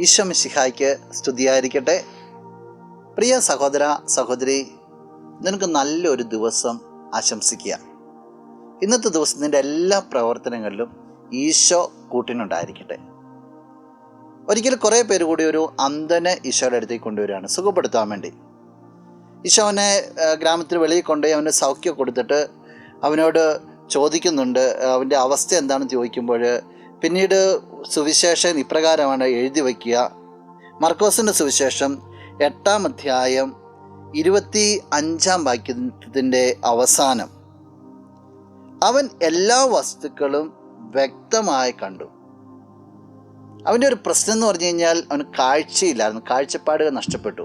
ഈശോ മിശിഹായ്ക്ക് സ്തുതിയായിരിക്കട്ടെ. പ്രിയ സഹോദര സഹോദരി, നിനക്ക് നല്ലൊരു ദിവസം ആശംസിക്കുക. ഇന്നത്തെ ദിവസം നിൻ്റെ എല്ലാ പ്രവർത്തനങ്ങളിലും ഈശോ കൂട്ടിനുണ്ടായിരിക്കട്ടെ. ഒരിക്കൽ കുറേ പേര് കൂടി ഒരു അന്ധനെ ഈശോയുടെ അടുത്തേക്ക് കൊണ്ടുവരികയാണ് സുഖപ്പെടുത്താൻ വേണ്ടി. ഈശോ അവനെ ഗ്രാമത്തിൽ വെളിയിൽ കൊണ്ടുപോയി അവന് സൗഖ്യം കൊടുത്തിട്ട് അവനോട് ചോദിക്കുന്നുണ്ട് അവൻ്റെ അവസ്ഥ എന്താണെന്ന് ചോദിക്കുമ്പോൾ, പിന്നീട് സുവിശേഷം ഇപ്രകാരമാണ് എഴുതി വയ്ക്കുക. മർക്കോസിൻ്റെ സുവിശേഷം 8-ാം അധ്യായം 25-ാം വാക്യത്തിൻ്റെ അവസാനം, അവൻ എല്ലാ വസ്തുക്കളും വ്യക്തമായി കണ്ടു. അവൻ്റെ ഒരു പ്രശ്നം എന്ന് പറഞ്ഞു കഴിഞ്ഞാൽ അവന് കാഴ്ചയില്ലായിരുന്നു, കാഴ്ചപ്പാടുകൾ നഷ്ടപ്പെട്ടു.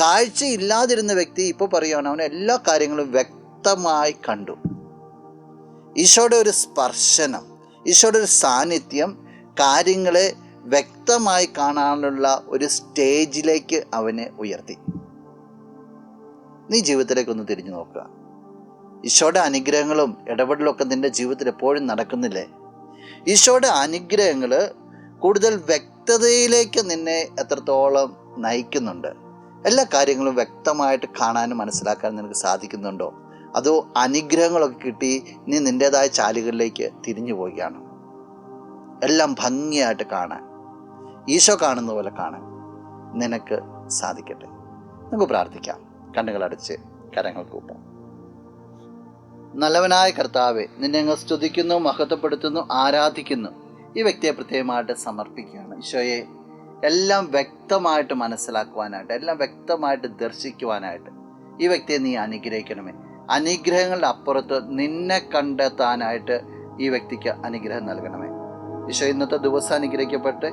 കാഴ്ചയില്ലാതിരുന്ന വ്യക്തി ഇപ്പോൾ പറയുകയാണ് അവൻ എല്ലാ കാര്യങ്ങളും വ്യക്തമായി കണ്ടു. ഈശോയുടെ ഒരു സ്പർശനം, ഈശോയുടെ ഒരു സാന്നിധ്യം കാര്യങ്ങളെ വ്യക്തമായി കാണാനുള്ള ഒരു സ്റ്റേജിലേക്ക് അവനെ ഉയർത്തി. നീ ജീവിതത്തിലേക്കൊന്ന് തിരിഞ്ഞു നോക്കുക. ഈശോയുടെ അനുഗ്രഹങ്ങളും ഇടപെടലും ഒക്കെ നിൻ്റെ ജീവിതത്തിൽ എപ്പോഴും നടക്കുന്നില്ലേ? ഈശോയുടെ അനുഗ്രഹങ്ങൾ കൂടുതൽ വ്യക്തതയിലേക്ക് നിന്നെ എത്രത്തോളം നയിക്കുന്നുണ്ട്? എല്ലാ കാര്യങ്ങളും വ്യക്തമായിട്ട് കാണാനും മനസ്സിലാക്കാനും നിനക്ക് സാധിക്കുന്നുണ്ടോ? അതോ അനുഗ്രഹങ്ങളൊക്കെ കിട്ടി നീ നിൻ്റേതായ ചാലുകളിലേക്ക് തിരിഞ്ഞു പോവുകയാണ്? എല്ലാം ഭംഗിയായിട്ട് കാണാൻ, ഈശോ കാണുന്ന പോലെ കാണാൻ നിനക്ക് സാധിക്കട്ടെ. നമുക്ക് പ്രാർത്ഥിക്കാം. കണ്ണുകളടച്ച് കരങ്ങൾ കൂപ്പാം. നല്ലവനായ കർത്താവേ, നിന്നെ അങ്ങ് സ്തുതിക്കുന്നു, മഹത്വപ്പെടുത്തുന്നു, ആരാധിക്കുന്നു. ഈ വ്യക്തിയെ പ്രത്യേകമായിട്ട് സമർപ്പിക്കുകയാണ്. ഈശോയെ, എല്ലാം വ്യക്തമായിട്ട് മനസ്സിലാക്കുവാനായിട്ട്, എല്ലാം വ്യക്തമായിട്ട് ദർശിക്കുവാനായിട്ട് ഈ വ്യക്തിയെ നീ അനുഗ്രഹിക്കണമേ. അനുഗ്രഹങ്ങളുടെ അപ്പുറത്ത് നിന്നെ കണ്ടെത്താനായിട്ട് ഈ വ്യക്തിക്ക് അനുഗ്രഹം നൽകണമേ. ഈശോ, ഇന്നത്തെ ദിവസം അനുഗ്രഹിക്കപ്പെട്ട്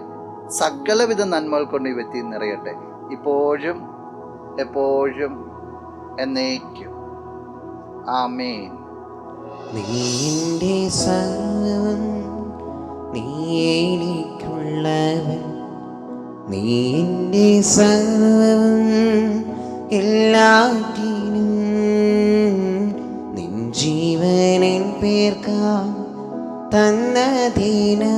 സകലവിധ നന്മകൾ കൊണ്ട് ഈ വ്യക്തി നിറയട്ടെ, ഇപ്പോഴും എപ്പോഴും എന്നേക്കും. ആമേൻ. നീ എൻ്റെ സർവ്വം, നീ എനിക്കുള്ളവൻ, നീ എൻ്റെ സർവ്വം, എല്ലാറ്റിനും നിൻ ജീവനിൻ പേർക്കാ തന്നതിനാ.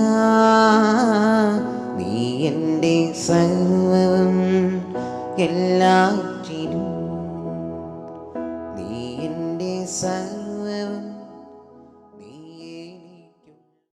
നീ എൻ്റെ സർവ്വം, എല്ലാ